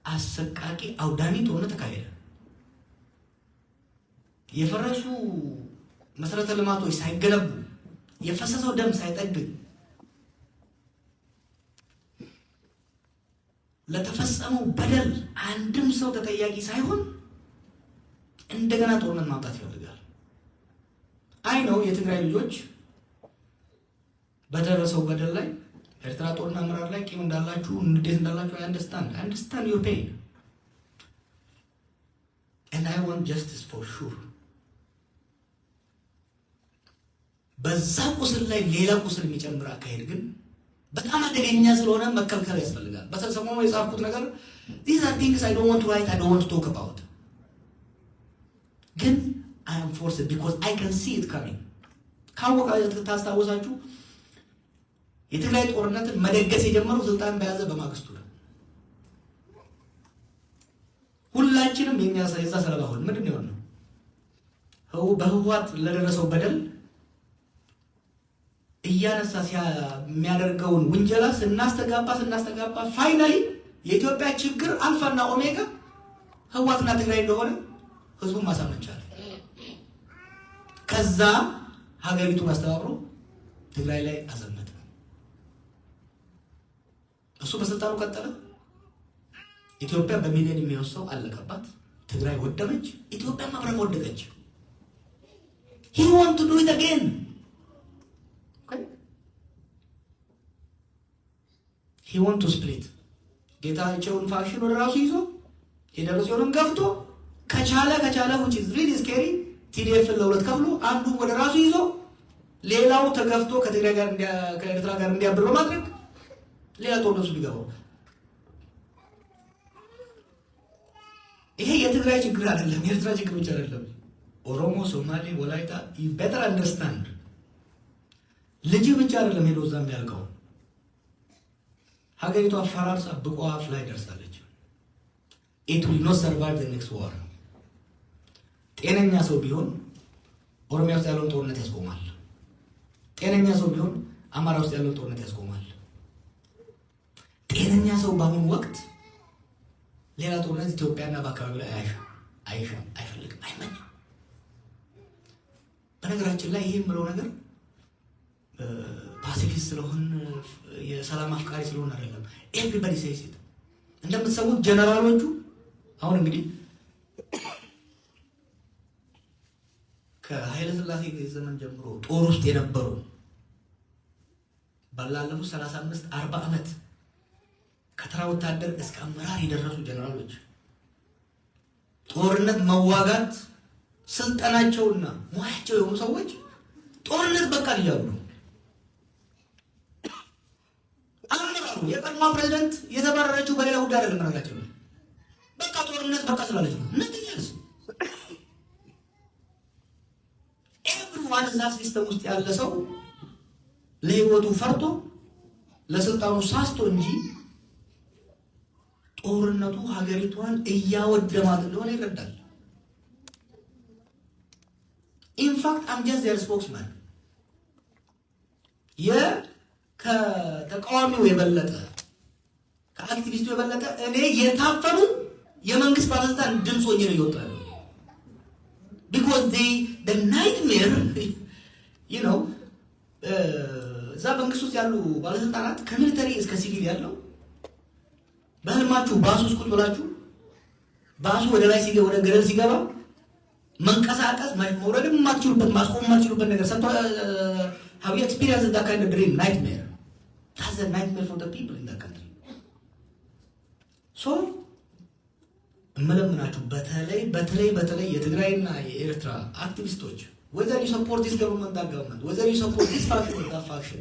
አሰቃቂ አውዳሚ ጦርነት ተካሄደ። የፈረሱ መሰረተ ልማቶች ሳይገነቡ የፈሰሰው ደም ሳይጠግብ ለተፈጸመው በደል አንድም ሰው ተጠያቂ ሳይሆን እንደገና ጦርነት ማምጣት ይፈልጋል። አይ ነው የትግራይ ልጆች በደረሰው በደል ላይ ኤርትራ ጦርና አመራር ላይ ቂም እንዳላችሁ እንዴት እንዳላችሁ I understand your pain and I want justice for sure። በዛ ቁስል ላይ ሌላ ቁስል የሚጨምር አካሄድ ግን በጣም አደገኛ ስለሆነ መከልከል ያስፈልጋል። በተሰሞኑ የጻፍኩት ነገር these are things I don't want to write, I don't want to talk about ግን I am forced because I can see it coming። ካወቃችሁ ታስታውሳችሁ የትግራይ ጦርነትን መደገስ የጀመረው ስልጣን በያዘ በማግስቱ ነው። ሁላችንም የዛ ሰለባ ሆን ምንድነው የሆነው? በህወሓት ለደረሰው በደል እያነሳ የሚያደርገውን ውንጀላ ስናስተጋባ ፋይናሊ የኢትዮጵያ ችግር አልፋና ኦሜጋ ህወሓትና ትግራይ እንደሆነ ህዝቡን ማሳመን ቻለ። ከዛ ሀገሪቱን አስተባብሮ ትግራይ ላይ አዘመተ። እሱ በስልጣኑ ቀጠለ። ኢትዮጵያ በሚሊዮን የሚወሰው አለቀባት። ትግራይ ወደመች፣ ኢትዮጵያ ማብረም ወደቀች። he want to do it again he want to split ጌታቸውን ፋክሽን ወደ ራሱ ይዞ የደረሰውን ገፍቶ ከቻለ which is really scary TDF ለሁለት ከፍሎ አንዱ ወደ ራሱ ይዞ ሌላው ተገፍቶ ከትግራይ ጋር ከኤርትራ ጋር እንዲያብር ማድረግ ሌላ ጦርነቱ ቢገባው ይሄ የትግራይ ችግር አይደለም፣ የኤርትራ ችግር ብቻ አይደለም። ኦሮሞ፣ ሶማሌ፣ ወላይታ you better understand ልጅ ብቻ አይደለም ሄዶ እዛ የሚያልቀው። ሀገሪቷ አፈራርሳ በቋፍ ላይ ደርሳለች። it will not survive the next war። ጤነኛ ሰው ቢሆን ኦሮሚያ ውስጥ ያለውን ጦርነት ያስቆማል። ጤነኛ ሰው ቢሆን አማራ ውስጥ ያለውን ጦርነት ያስቆማል። ጤነኛ ሰው በአሁኑ ወቅት ሌላ ጦርነት ኢትዮጵያና በአካባቢው ላይ አይፈልግም፣ አይመኝም። በነገራችን ላይ ይሄ የምለው ነገር ፓሲፊስት ስለሆን የሰላም አፍቃሪ ስለሆን አይደለም። ኤቭሪባዲ ሴይስ ኢት። እንደምትሰሙት ጀነራሎቹ አሁን እንግዲህ ከኃይለ ሥላሴ ዘመን ጀምሮ ጦር ውስጥ የነበሩ ባላለፉት 35-40 ዓመት ከተራ ወታደር እስከ አመራር የደረሱ ጀነራሎች ጦርነት መዋጋት ስልጣናቸውና ሙያቸው የሆኑ ሰዎች ጦርነት በቃ ይያሉ ነው። አመራሩ የቀድሞ ፕሬዝዳንት የተባረረችው በሌላ ጉዳይ አይደለም ማለት ነው። በቃ ጦርነት በቃ ስላለች ነው። ነጥያስ ኤቭሪዋን እዛ ሲስተም ውስጥ ያለ ሰው ለህይወቱ ፈርቶ ለስልጣኑ ሳስቶ እንጂ ጦርነቱ ሀገሪቷን እያወደማት እንደሆነ ይረዳል። ኢንፋክት አም ጀስት ዜር ስፖክስማን ከተቃዋሚው የበለጠ ከአክቲቪስቱ የበለጠ እኔ የታፈኑ የመንግስት ባለስልጣን ድምፅ ሆኜ ነው ይወጣል። because the nightmare you know እዛ መንግስት ውስጥ ያሉ ባለስልጣናት ከሚሊተሪ እስከ ሲቪል ያለው በህልማችሁ ባሱ ውስጥ ቁጭ ብላችሁ ባሱ ወደ ላይ ሲገባ ወደ ገደል ሲገባ መንቀሳቀስ መውረድም ማትችሉበት ማስቆም ማትችሉበት ነገር ሰጥቶ have you experienced that kind of dream nightmare? That's a nightmare for the people in that country. so እመለምናችሁ በተለይ የትግራይና የኤርትራ አክቲቪስቶች whether you support this government that government whether you support this faction or that faction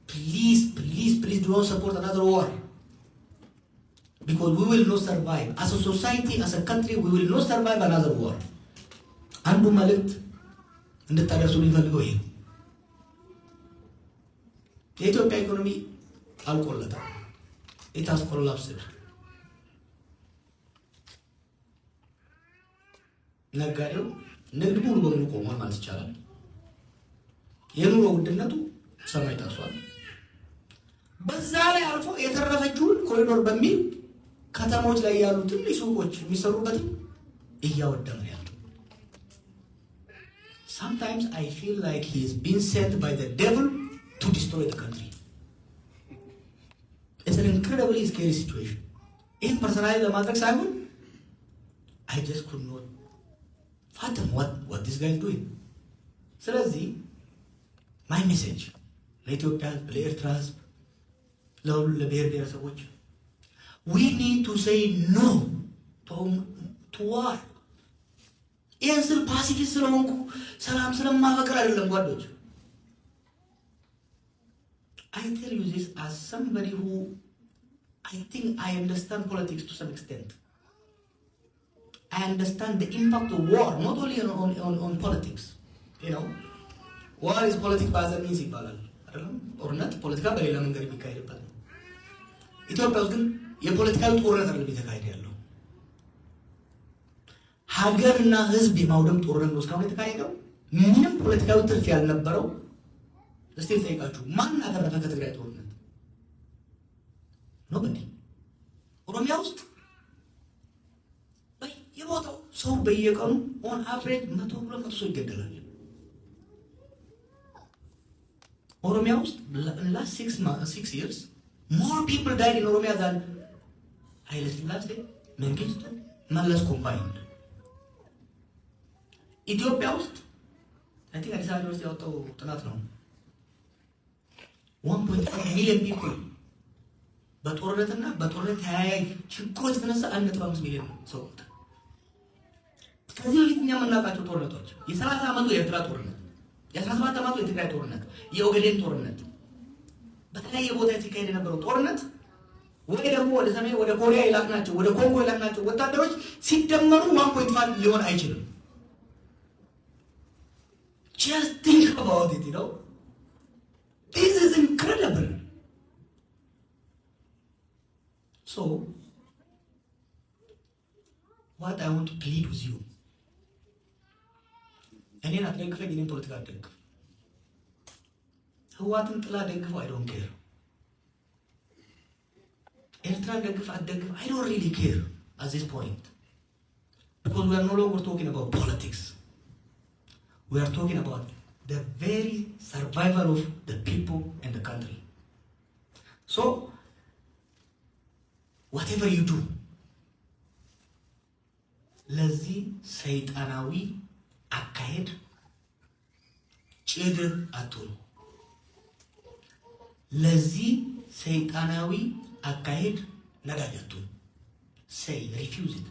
please do not support another war because we will not survive as a society as a country we will not survive another war አንዱ መልእክት እንድታደርሱ ሊፈልገው ይሄ የኢትዮጵያ ኢኮኖሚ አልቆለታል it has collapsed ነጋዴው ንግድ ሙሉ በሙሉ ቆሟል ማለት ይቻላል። የኑሮ ውድነቱ ሰማይ ታሷል። በዛ ላይ አልፎ የተረፈችውን ኮሪዶር በሚል ከተሞች ላይ ያሉ ትንሽ ሱቆች የሚሰሩበትም እያወደመ ያለው። Sometimes I feel like he is being sent by the devil to destroy the country. It's an incredibly scary situation. In personally ለማድረግ ሳይሆን I just could not fathom what this guy is doing. ስለዚህ my message ለኢትዮጵያ ለኤርትራ ህዝብ ለሁሉ ለብሔር ብሔረሰቦች we need to say no to war. ይህን ስል ፓሲፊስት ስለሆንኩ ሰላም ስለማፈቅር አይደለም ጓዶች። I tell you this as somebody who I think I understand politics to some extent. I understand the impact of war, not only on politics. You know, war is politics by other means ይባላል አይደለም? ጦርነት ፖለቲካ በሌላ መንገድ የሚካሄድበት ነው። ኢትዮጵያ ውስጥ ግን የፖለቲካዊ ጦርነት አይደለም እየተካሄደ ያለው። ሀገርና ህዝብ የማውደም ጦርነት ነው እስካሁን የተካሄደው። ምንም ፖለቲካዊ ትርፍ ያልነበረው። እስቲ ልጠይቃችሁ፣ ማን አተረፈ ከትግራይ ጦርነት? ኖበዲ። ኦሮሚያ ውስጥ በየቦታው ሰው በየቀኑ ኦን አቨሬጅ 100-200 ሰው ይገደላል። ኦሮሚያ ውስጥ last 6 years more people died in Oromia than ኃይለ ሥላሴ መንግስቱ መለስ combined። ኢትዮጵያ ውስጥ አይ ቲንክ አዲስ አበባ ውስጥ ያወጣው ጥናት ነው 1.5 ሚሊዮን ፒፕል በጦርነትና በጦርነት ተያያዥ ችግሮች የተነሳ 1.5 ሚሊዮን ሰው ሞተ። ከዚህ በፊት እኛ የምናውቃቸው ጦርነቶች የ30 ዓመቱ የኤርትራ ጦርነት፣ የ17 ዓመቱ የትግራይ ጦርነት፣ የኦጋዴን ጦርነት፣ በተለያየ ቦታ ሲካሄድ የነበረው ጦርነት ወይ ደግሞ ወደ ሰሜን ወደ ኮሪያ ይላክናቸው ወደ ኮንጎ ይላክናቸው ወታደሮች ሲደመሩ 1.5 ሊሆን አይችልም። Just think about it, you know. This is incredible. So, what I want to plead with you, እኔን አትደግፈኝ፣ እኔን ፖለቲካ አትደግፍ። ህዋትን ጥላ ደግፍ፣ I don't care. ኤርትራን ደግፍ አትደግፍ፣ I don't really care at this point. Because we are no longer talking about politics. We are talking about the very survival of the people and the country. So, whatever you do, ለዚህ ሰይጣናዊ አካሄድ ጭድ አትሁኑ። ለዚህ ሰይጣናዊ አካሄድ ነዳጅ አትሁኑ። Say, refuse it.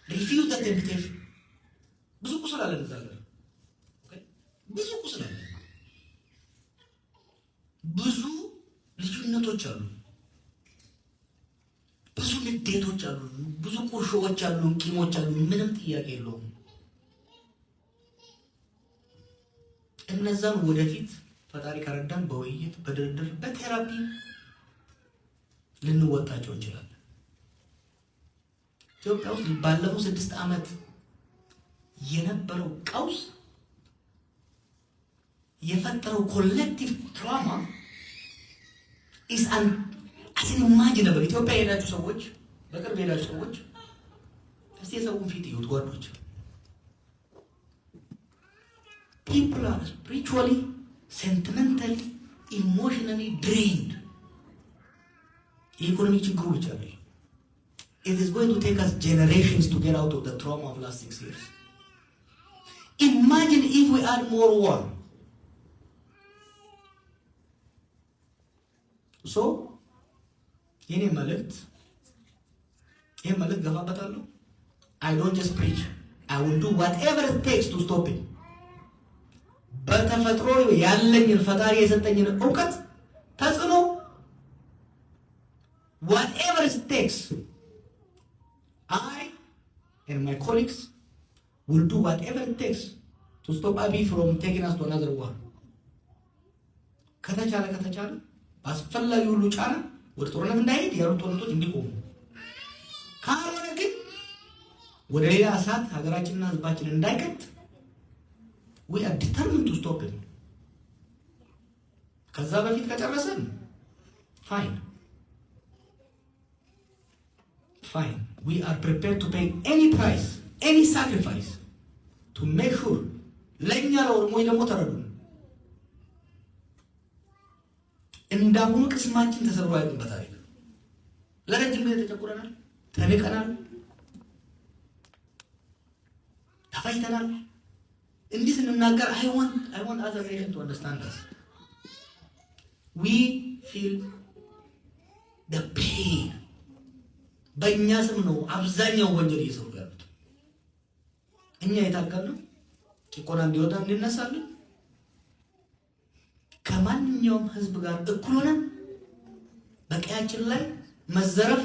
Refuse the temptation. ብዙ ቁስል አለ እዛ ጋር። ብዙ ቁስል አለ። ብዙ ልዩነቶች አሉ። ብዙ ንዴቶች አሉ። ብዙ ቁርሾዎች አሉ፣ ቂሞች አሉ። ምንም ጥያቄ የለውም። እነዛን ወደፊት ፈጣሪ ካረዳን በውይይት በድርድር በቴራፒ ልንወጣቸው እንችላለን። ኢትዮጵያ ውስጥ ባለፈው 6 ዓመት የነበረው ቀውስ የፈጠረው ኮሌክቲቭ ትራውማ is unimaginable። ኢትዮጵያ የሄዳችሁ ሰዎች፣ በቅርብ የሄዳችሁ ሰዎች እስቲ የሰውን ፊት ይዩት ጓዶች። People are spiritually, sentimentally, emotionally drained. የኢኮኖሚ ችግሩ ብቻ አይደለም። It is going to take us generations to get out of the trauma of last 6 years. Imagine if we add more war. So, የኔ መልእክት ገፋበታለሁ። I don't just preach. I will do whatever it takes to stop it. በተፈጥሮ ያለኝን ፈጣሪ የሰጠኝን ዕውቀት ተጽዕኖ whatever it takes, I and my colleagues will do whatever it takes to stop Abiy from taking us to another war. ከተቻለ በአስፈላጊ ሁሉ ጫና ወደ ጦርነት እንዳይሄድ ያሉ ጦርነቶች እንዲቆሙ፣ ካልሆነ ግን ወደ ሌላ እሳት ሀገራችንና ህዝባችንን እንዳይከት we are determined to stop it. ከዛ በፊት ከጨረሰን fine. fine. We are prepared to pay any price, any sacrifice to make sure ለኛ ለኦሮሞ ደግሞ ተረዱ እንዳሁኑ ቅስማችን ተሰብሮ አይደለም። በታሪክ ለረጅም ጊዜ ተጨቁረናል፣ ተንቀናል፣ ተፋይተናል። እንዲህ ስንናገር I want other nation to understand us. We feel the pain. በእኛ ስም ነው አብዛኛው ወንጀል እየሰሩ ያሉት። እኛ የታገልነው ጭቆና እንዲወጣ እንነሳለን። ከማንኛውም ህዝብ ጋር እኩል ሆነን በቀያችን ላይ መዘረፍ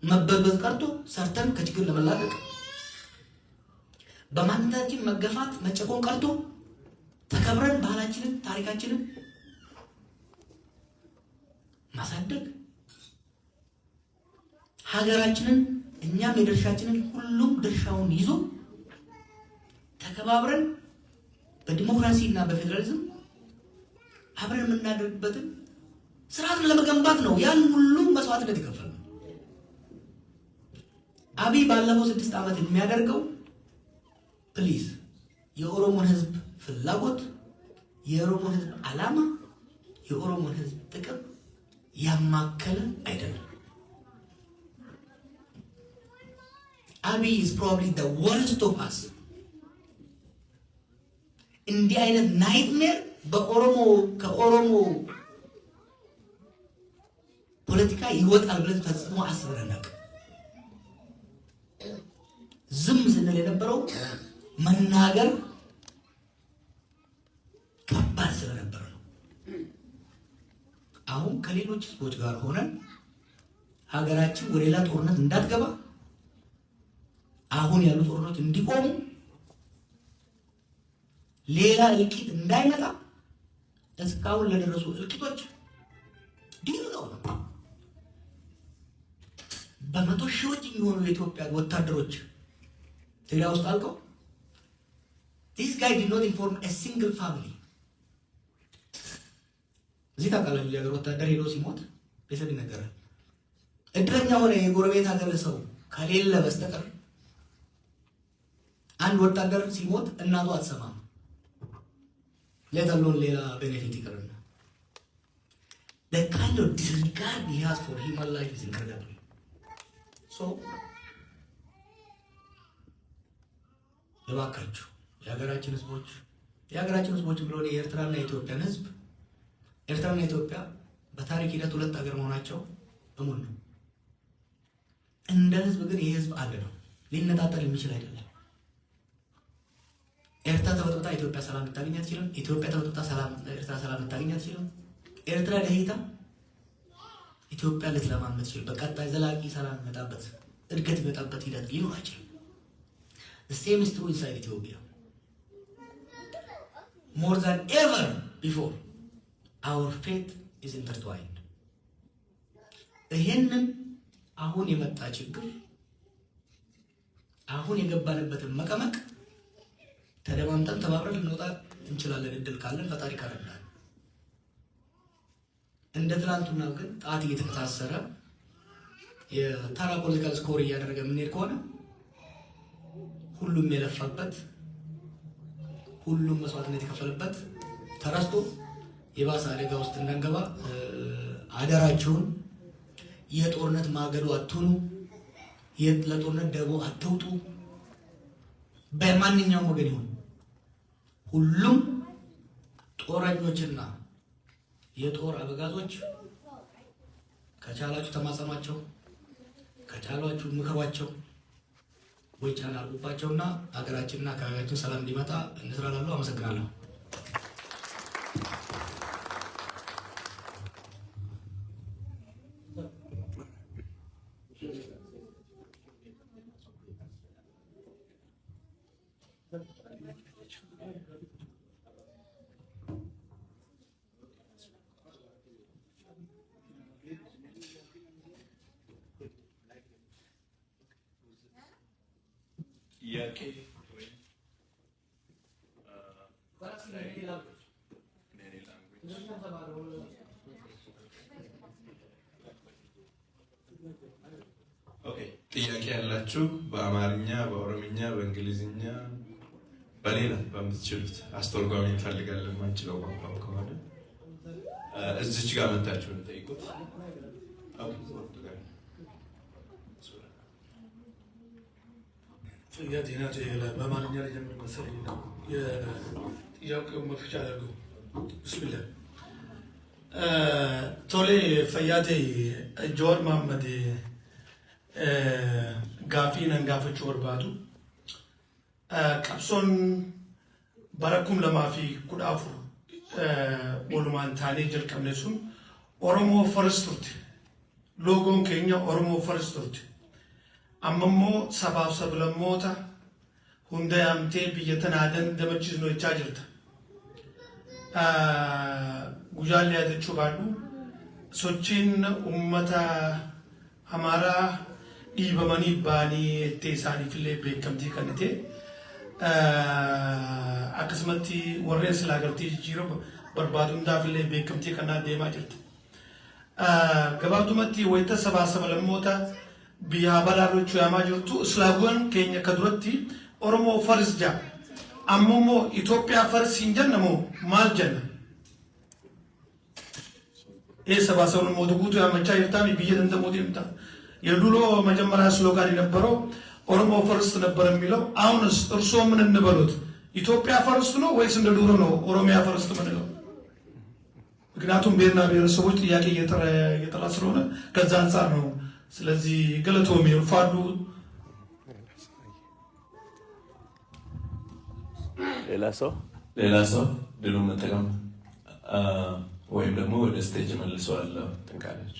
መበዝበዝ ቀርቶ ሰርተን ከችግር ለመላቀቅ በማንነታችን መገፋት መጨቆን ቀርቶ ተከብረን ባህላችንን ታሪካችንን ማሳደግ ሀገራችንን እኛም የድርሻችንን ሁሉም ድርሻውን ይዞ ተከባብረን በዲሞክራሲና በፌደራሊዝም አብረን የምናደርግበትን ስርዓትን ለመገንባት ነው ያን ሁሉ መስዋዕትነት የከፈልነው። አብይ ባለፈው 6 ዓመት የሚያደርገው ፕሊዝ የኦሮሞን ህዝብ ፍላጎት፣ የኦሮሞን ህዝብ ዓላማ፣ የኦሮሞን ህዝብ ጥቅም ያማከለ አይደለም። Abiy is probably the worst of us. እንዲህ አይነት ናይትሜር ከኦሮሞ ፖለቲካ ይወጣል ብለን ፈጽሞ አስበናል። ዝም ስንል የነበረው መናገር ከባድ ስለነበር ነው። አሁን ከሌሎች ህዝቦች ጋር ሆነን ሀገራችን ወደ ሌላ ጦርነት እንዳትገባ አሁን ያሉ ጦርነቶች እንዲቆሙ ሌላ እልቂት እንዳይመጣ እስካሁን ለደረሱ እልቂቶች ዲሉ ነው። በመቶ ሺዎች የሚሆኑ የኢትዮጵያ ወታደሮች ትግራይ ውስጥ አልቀው this guy did not inform a single family። እዚህ ታውቃላችሁ የሀገር ወታደር ሄዶ ሲሞት ቤተሰብ ይነገራል። እድለኛ ሆነ የጎረቤት ሀገር ሰው ከሌለ በስተቀር አንድ ወታደር ሲሞት እናቱ አትሰማም። ለተሎን ሌላ ቤኔፊት ይቀርና the kind of disregard he has for human life is incredible. So ለባካችሁ የሀገራችን ህዝቦች ብሎ የኤርትራና የኢትዮጵያን ህዝብ ኤርትራና ኢትዮጵያ በታሪክ ሂደት ሁለት ሀገር መሆናቸው እሙን ነው። እንደ ህዝብ ግን ይሄ ህዝብ አንድ ነው፣ ሊነጣጠል የሚችል አይደለም። ኤርትራ ተበጥብጣ ኢትዮጵያ ሰላም ልታገኝ አትችልም። ኢትዮጵያ ተበጥብጣ ኤርትራ ሰላም ልታገኝ አትችልም። ኤርትራ ደህይታ ኢትዮጵያ ልትለማ የምትችል በቀጣይ ዘላቂ ሰላም የሚመጣበት እድገት የሚመጣበት ሂደት ሊኖር አይችልም። The same is true inside Ethiopia. More than ever before, our faith is intertwined. ይሄንን አሁን የመጣ ችግር አሁን የገባንበትን መቀመቅ ተደማምጠን ተባብረን ልንወጣ እንችላለን። እድል ካለን ፈጣሪ ካረዳን። እንደ ትላንቱና ግን ጣት እየተከታሰረ የተራ ፖለቲካል ስኮር እያደረገ የምንሄድ ከሆነ ሁሉም የለፋበት ሁሉም መስዋዕትነት የከፈለበት ተረስቶ የባሰ አደጋ ውስጥ እንዳንገባ አደራችሁን። የጦርነት ማገዶ አትሁኑ። ለጦርነት ደቦ አትውጡ። በማንኛውም ወገን ይሁን ሁሉም ጦረኞችና የጦር አበጋዞች ከቻላችሁ ተማጸኗቸው፣ ከቻላችሁ ምከሯቸው፣ ወይ ጫና አድርጉባቸውና ሀገራችንና አካባቢያችን ሰላም እንዲመጣ እንስራላለሁ። አመሰግናለሁ። Okay. ጥያቄ ያላችሁ በአማርኛ፣ በኦሮምኛ፣ በእንግሊዝኛ በሌላ በምትችሉት አስተርጓሚ እንፈልጋለን ማንችለው ቋንቋ ከሆነ እዚች ጋር መጣችሁ እንጠይቁት። ጥያቄና ተይላ በአማርኛ ላይ ጀምር መሰለኝ ነው የጥያቄው መፍቻ አድርገው ብስሚላህ ቶሌ ፈያቴ ጆዋር መሐመድ ጋፊን አንጋፈች ወርባቱ ቀብሶን በረኩም ለማፊ ኩዳፉ ወሉማን ታኔ ጀልቀምነሱን ኦሮሞ ፈርስቱት ሎጎን ከኛ ኦሮሞ ፈርስቱት አመሞ ሰባብ ሰብለሞታ ሁንደ ያምቴ ብየተናደን ደመችዝ ነው ይቻጅርታ ጉጃል ያደቹ ባሉ ሶቺን ኡመታ አማራ ዲበመኒ ባኒ ቴሳኒ ፍሌ ቤከምቲ ከንቴ አክስመቲ ወሬን ስላገርቲ ጂሮ በርባዱ እንዳፍሌ ቤከምቲ ከና ዴማ ጅርት ገባቱመቲ ወይተ ሰባሰበ ለሞታ ቢያ ባላሮቹ ያማ ጅርቱ እስላጎን ከኛ ከዱረቲ ኦሮሞ ፈርስጃ አሞሞ ኢትዮጵያ ፈርስ እንጀነሞ ማልጀነ ሰባሰቡን ሞቱ ጉቱ ያመቻ ይርታሚ ብየት እንደሞት ይምጣ የዱሎ መጀመሪያ ስሎጋን የነበረው ኦሮሞ ፈርስት ነበር የሚለው አሁንስ እርሶ ምን እንበሉት ኢትዮጵያ ፈርስት ነው ወይስ እንደ ዱሮ ነው ኦሮሚያ ፈርስት ምንለው? ምክንያቱም ብሔርና ብሔረሰቦች ጥያቄ እየጠራ ስለሆነ ከዛ አንጻር ነው። ስለዚህ ገለቶም ይርፋሉ። ሌላ ሰው ድሉን መጠቀም ወይም ደግሞ ወደ ስቴጅ መልሰዋለሁ ትንካለች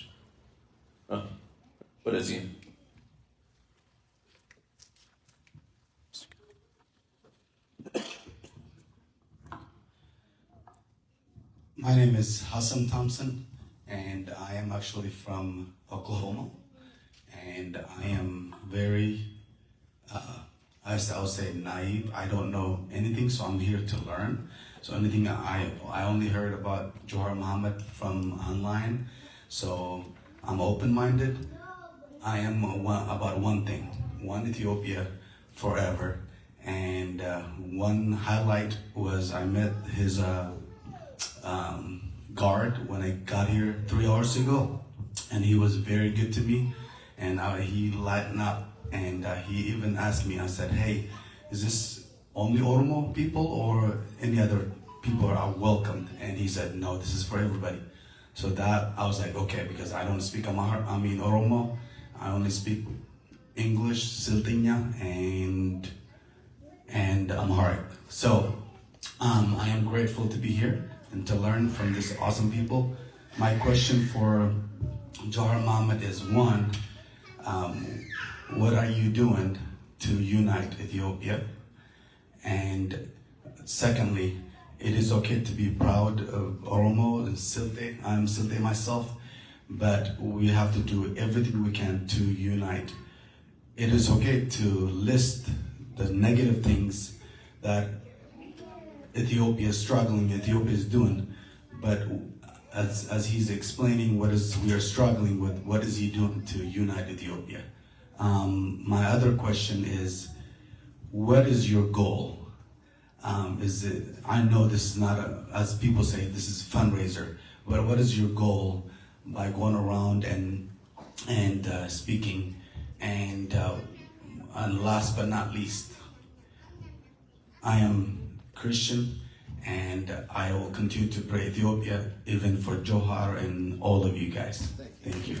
ወደዚህ My name is Hassan Thompson, and I am actually from Oklahoma, and I am very, I would say naive. I don't know anything, so I'm here to learn. So anything I only heard about Johar Muhammad from online, so I'm open-minded. I am about one thing, one Ethiopia forever, and one highlight was I met his guard when I got here 3 hours ago, and he was very good to me, and he lightened up, and he even asked me, I said, hey, is this only Oromo people or any other people are welcomed? And he said, no, this is for everybody. So that I was like, okay, because I don't speak Oromo, I only speak English, Siltinya, and Amharic. So I am grateful to be here and to learn from these awesome people. My question for Johar Muhammad is one, what are you doing to unite Ethiopia? And secondly, it is okay to be proud of Oromo and Silte. I'm Silte myself, but we have to do everything we can to unite. It is okay to list the negative things that Ethiopia is struggling, Ethiopia is doing, but as he's explaining we are struggling with, what is he doing to unite Ethiopia? My other question is, what is your goal? I know this is not, as people say, this is fundraiser, but what is your goal by going around and speaking? And last but not least, I am Christian, and I will continue to pray Ethiopia, even for Johar and all of you guys. Thank you.